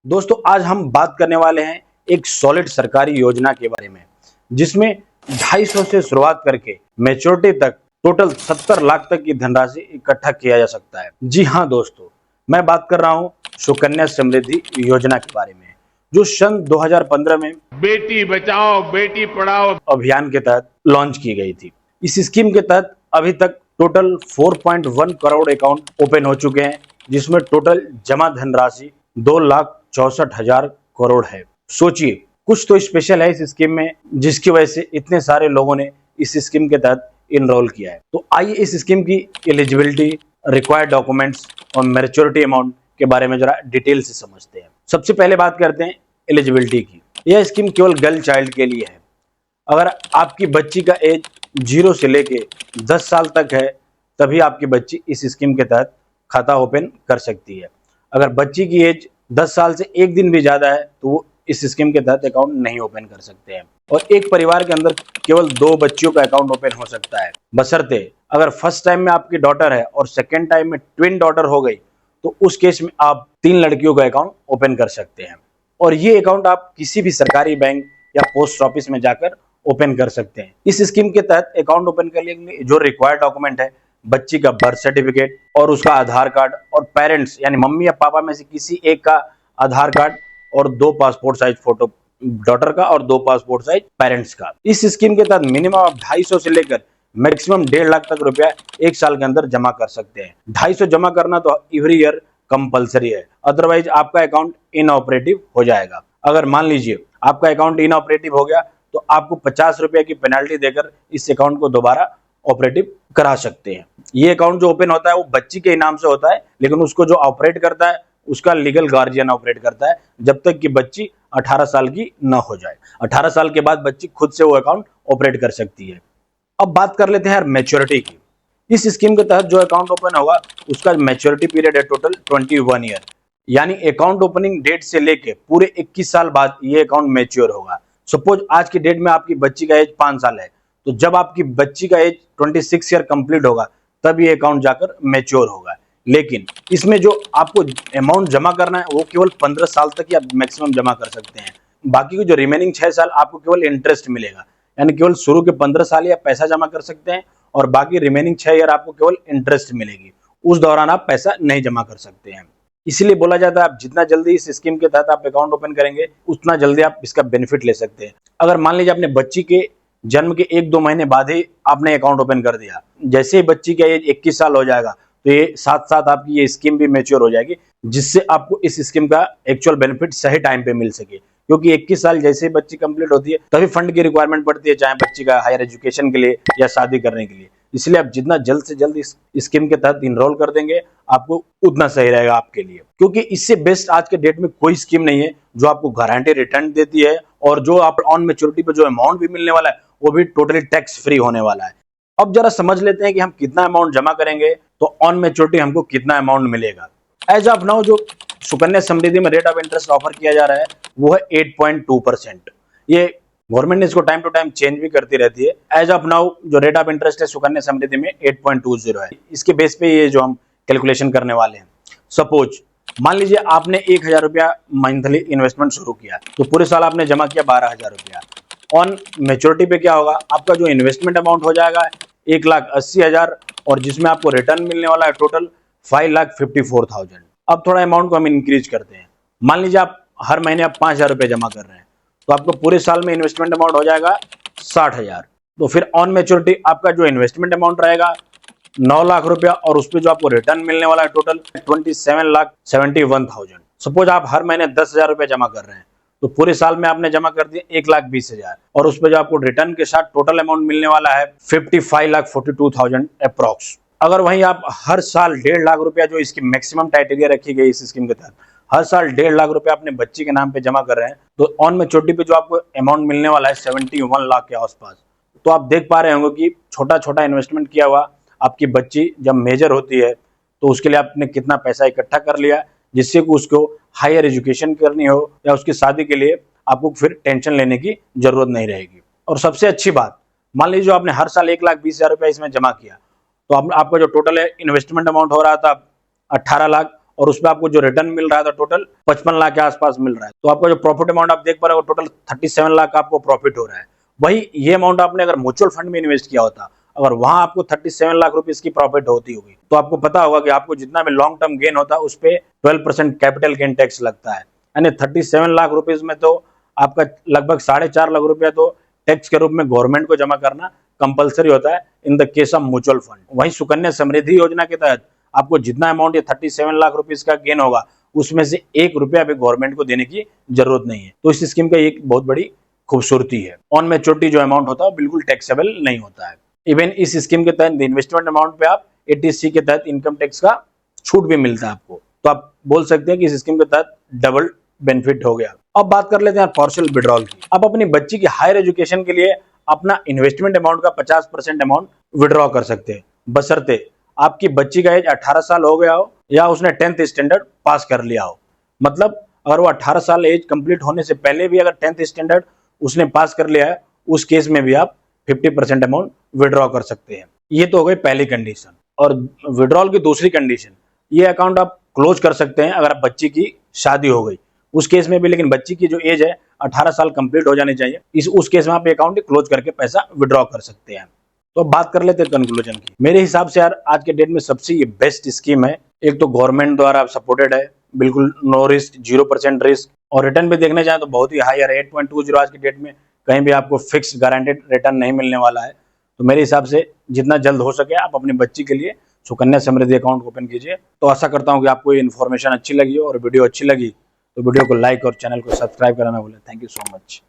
दोस्तों आज हम बात करने वाले हैं एक सॉलिड सरकारी योजना के बारे में, जिसमें 250 से शुरुआत करके मैच्योरिटी तक टोटल 70 लाख तक की धनराशि इकट्ठा किया जा सकता है। जी हाँ दोस्तों, मैं बात कर रहा हूँ सुकन्या समृद्धि योजना के बारे में, जो सन 2015 में बेटी बचाओ बेटी पढ़ाओ अभियान के तहत लॉन्च की गई थी। इस स्कीम के तहत अभी तक टोटल 4.1 करोड़ अकाउंट ओपन हो चुके हैं, जिसमें टोटल जमा धनराशि 2,64,000 करोड़ है। सोचिए, कुछ तो स्पेशल है इस स्कीम में, जिसकी वजह से इतने सारे लोगों ने इस स्कीम के तहत इनरोल किया है। तो आइए इस स्कीम की एलिजिबिलिटी, रिक्वायर्ड डॉक्यूमेंट्स और मैच्योरिटी अमाउंट के बारे में जरा डिटेल से समझते हैं। सबसे पहले बात करते हैं एलिजिबिलिटी की। यह स्कीम केवल गर्ल चाइल्ड के लिए है। अगर आपकी बच्ची का एज 0 से लेके 10 साल तक है, तभी आपकी बच्ची इस स्कीम के तहत खाता ओपन कर सकती है। अगर बच्ची की एज 10 साल से एक दिन भी ज़्यादा है तो वो इस स्कीम के तहत अकाउंट नहीं ओपन कर सकते हैं। और एक परिवार के अंदर केवल 2 बच्चियों का अकाउंट ओपन हो सकता है, बशर्ते अगर फर्स्ट टाइम में आपकी डॉटर है और सेकेंड टाइम में ट्विन डॉटर हो गई तो उस केस में आप 3 लड़कियों का अकाउंट ओपन कर सकते हैं। और ये अकाउंट आप किसी भी सरकारी बैंक या पोस्ट ऑफिस में जाकर ओपन कर सकते हैं। इस स्कीम के तहत अकाउंट ओपन करने के लिए जो रिक्वायर्ड डॉक्यूमेंट है, बच्ची का बर्थ सर्टिफिकेट और उसका आधार कार्ड, और पेरेंट्स यानी मम्मी या पापा में से किसी एक का आधार कार्ड और 2 पासपोर्ट साइज फोटो डॉटर का और 2 पासपोर्ट साइज पेरेंट्स का। इस स्कीम के तहत मिनिमम आप 250 से लेकर मैक्सिमम 1.5 लाख तक रुपया एक साल के अंदर जमा कर सकते हैं। 250 जमा करना तो एवरी ईयर कंपलसरी है, अदरवाइज आपका अकाउंट इनऑपरेटिव हो जाएगा। अगर मान लीजिए आपका अकाउंट इनऑपरेटिव हो गया तो आपको 50 रुपए की पेनल्टी देकर इस अकाउंट को दोबारा ऑपरेटिव करा सकते हैं। ये अकाउंट जो ओपन होता है वो बच्ची के नाम से होता है, लेकिन उसको जो ऑपरेट करता है उसका लीगल गार्जियन ऑपरेट करता है, जब तक कि बच्ची 18 साल की न हो जाए। 18 साल के बाद बच्ची खुद से वो अकाउंट ऑपरेट कर सकती है। अब बात कर लेते हैं मैच्योरिटी की। इस स्कीम के तहत जो अकाउंट ओपन होगा उसका मैच्योरिटी पीरियड है टोटल 21 ईयर, यानी अकाउंट ओपनिंग डेट से लेके पूरे 21 साल बाद ये अकाउंट मैच्योर होगा। सपोज आज की डेट में आपकी बच्ची का एज 5 साल है, तो जब आपकी बच्ची का एज 26 ईयर कंप्लीट होगा तब ये अकाउंट जाकर मैच्योर होगा। लेकिन इसमें जो आपको अमाउंट जमा करना है वो केवल 15 साल तक या मैक्सिमम जमा कर सकते हैं। बाकी के जो रिमेनिंग 6 साल आपको केवल इंटरेस्ट मिलेगा, यानी केवल शुरू के 15 साल या पैसा जमा कर सकते हैं और बाकी रिमेनिंग 6 ईयर आपको केवल इंटरेस्ट मिलेगी। उस दौरान आप पैसा नहीं जमा कर सकते हैं। इसीलिए बोला जाता है आप जितना जल्दी इस स्कीम के तहत आप अकाउंट ओपन करेंगे उतना जल्दी आप इसका बेनिफिट ले सकते हैं। अगर मान लीजिए आपने बच्ची के जन्म के 1-2 महीने बाद ही आपने अकाउंट ओपन कर दिया, जैसे ही बच्ची का एज 21 साल हो जाएगा तो ये साथ साथ आपकी ये स्कीम भी मैच्योर हो जाएगी, जिससे आपको इस स्कीम का एक्चुअल बेनिफिट सही टाइम पे मिल सके। क्योंकि 21 साल जैसे ही बच्ची कंप्लीट होती है तभी फंड की रिक्वायरमेंट पड़ती है, चाहे बच्ची का हायर एजुकेशन के लिए या शादी करने के लिए। इसलिए आप जितना जल्द से जल्द इस स्कीम के तहत इनरोल कर देंगे आपको उतना सही रहेगा आपके लिए, क्योंकि इससे बेस्ट आज के डेट में कोई स्कीम नहीं है जो आपको गारंटी रिटर्न देती है और जो आप ऑन मैच्योरिटी पे जो अमाउंट भी मिलने वाला है वो भी टोटली टैक्स फ्री होने वाला है। अब जरा समझ लेते हैं कि हम कितना अमाउंट जमा करेंगे तो ऑन मैच्योरिटी हमको कितना अमाउंट मिलेगा। एज ऑफ नाउ जो सुकन्या समृद्धि में रेट ऑफ इंटरेस्ट ऑफर किया जा रहा है वो है 8.2%। ये गवर्नमेंट ने इसको टाइम टू टाइम चेंज भी करती रहती है। एज ऑफ नाउ जो रेट ऑफ इंटरेस्ट है सुकन्या समृद्धि में 8.20 है। इसके बेस पे ये जो हम कैलकुलेशन करने वाले हैं, सपोज मान लीजिए आपने 1,000 रुपया मंथली इन्वेस्टमेंट शुरू किया तो पूरे साल आपने जमा किया 12,000 रुपया। ऑन मैच्योरिटी पे क्या होगा, आपका जो इन्वेस्टमेंट अमाउंट हो जाएगा 1,80,000 और जिसमें आपको रिटर्न मिलने वाला है टोटल 5,54,000। अब थोड़ा अमाउंट को हम इंक्रीज करते हैं। मान लीजिए आप हर महीने आप 5,000 रुपये जमा कर रहे हैं तो आपको पूरे साल में इन्वेस्टमेंट अमाउंट हो जाएगा 60,000। तो फिर ऑन मैच्योरिटी आपका जो इन्वेस्टमेंट अमाउंट रहेगा 9 लाख रुपया और उस पर जो आपको रिटर्न मिलने वाला है टोटल 27,71,000। सपोज आप हर महीने 10,000 रुपये जमा कर रहे हैं तो पूरे साल में आपने जमा कर दिया 1,20,000 और उस पर जो आपको रिटर्न के साथ टोटल अमाउंट मिलने वाला है 55,42,000 अप्रॉक्स। अगर वहीं आप हर साल 1.5 लाख रुपया, जो इसकी मैक्सिमम क्राइटेरिया रखी गई इस स्कीम के तहत, हर साल 1.5 लाख रुपया अपने बच्ची के नाम पे जमा कर रहे हैं तो ऑन मैच्योरिटी पे जो आपको अमाउंट मिलने वाला है 71 लाख के आसपास। तो आप देख पा रहे होंगे कि छोटा छोटा इन्वेस्टमेंट किया हुआ आपकी बच्ची जब मेजर होती है तो उसके लिए आपने कितना पैसा इकट्ठा कर लिया, जिससे कि उसको हायर एजुकेशन करनी हो या उसकी शादी के लिए आपको फिर टेंशन लेने की जरूरत नहीं रहेगी। और सबसे अच्छी बात, मान लीजिए आपने हर साल 1,20,000 रुपया इसमें जमा किया तो आपका जो टोटल इन्वेस्टमेंट अमाउंट हो रहा था 18 लाख और उसमें आपको जो रिटर्न मिल रहा था टोटल 55 लाख के आसपास मिल रहा है। तो आपका जो प्रॉफिट अमाउंट आप देख पा रहे हो टोटल 37 लाख का आपको प्रॉफिट हो रहा है। वही ये अमाउंट आपने अगर म्यूचुअल फंड में इन्वेस्ट किया होता, अगर वहां आपको 37 लाख रुपीस की प्रॉफिट होती होगी, तो आपको पता होगा कि आपको जितना भी लॉन्ग टर्म गेन होता है उस पर 12% कैपिटल गेन टैक्स लगता है। यानी 37 लाख रुपीज में तो आपका लगभग 4.5 लाख रुपया तो टैक्स के रूप में गवर्नमेंट को जमा करना कंपलसरी होता है in the case of mutual fund. वहीं सुकन्या समृद्धि योजना के तहत आपको जितना अमाउंट ये 37 लाख रुपीस का गेन होगा उसमें से 1 रुपया भी गवर्नमेंट को देने की जरूरत नहीं है। तो इस स्कीम का एक बहुत बड़ी खूबसूरती है। ऑन मैच्योरिटी जो अमाउंट होता है बिल्कुल टैक्सेबल नहीं होता है। इवन इस स्कीम के तहत इन्वेस्टमेंट अमाउंट पे आप 80C के तहत इनकम टैक्स का छूट भी मिलता है आपको। तो आप बोल सकते हैं कि इस स्कीम के तहत डबल बेनिफिट हो गया। अब बात कर लेते हैं पार्शियल विड्रॉल की। आप अपनी बच्ची की हायर एजुकेशन के लिए अपना इन्वेस्टमेंट अमाउंट का 50% अमाउंट विड्रॉ कर सकते हैं, बशर्ते आपकी बच्ची का एज 18 साल हो गया हो या उसने 10th स्टैंडर्ड पास कर लिया हो। मतलब अगर वो 18 साल एज कंप्लीट होने से पहले भी अगर 10th स्टैंडर्ड उसने पास कर लिया है, उस केस में भी आप 50% अमाउंट विड्रॉ कर सकते हैं। ये तो हो गई पहली कंडीशन। और विड्रॉल की दूसरी कंडीशन, ये अकाउंट आप क्लोज कर सकते हैं अगर बच्ची की शादी हो गई, उस केस में भी। लेकिन बच्ची की जो एज है 18 साल कंप्लीट हो जानी चाहिए, उस केस में आप अकाउंट क्लोज करके पैसा विड्रॉ कर सकते हैं। तो बात कर लेते हैं कंक्लूजन की। मेरे हिसाब से यार आज के डेट में सबसे ये बेस्ट स्कीम है। एक तो गवर्नमेंट द्वारा सपोर्टेड है, बिल्कुल नो रिस्क, 0% रिस्क, और रिटर्न भी देखने जाए तो बहुत ही हाई है, 8.20। आज की डेट में कहीं भी आपको फिक्स गारंटेड रिटर्न नहीं मिलने वाला है। तो मेरे हिसाब से जितना जल्द हो सके आप अपनी बच्ची के लिए सुकन्या समृद्धि अकाउंट ओपन कीजिए। तो आशा करता हूँ कि आपको ये इन्फॉर्मेशन अच्छी लगी और वीडियो अच्छी लगी तो वीडियो को लाइक और चैनल को सब्सक्राइब करना ना भूलें। Thank you so much.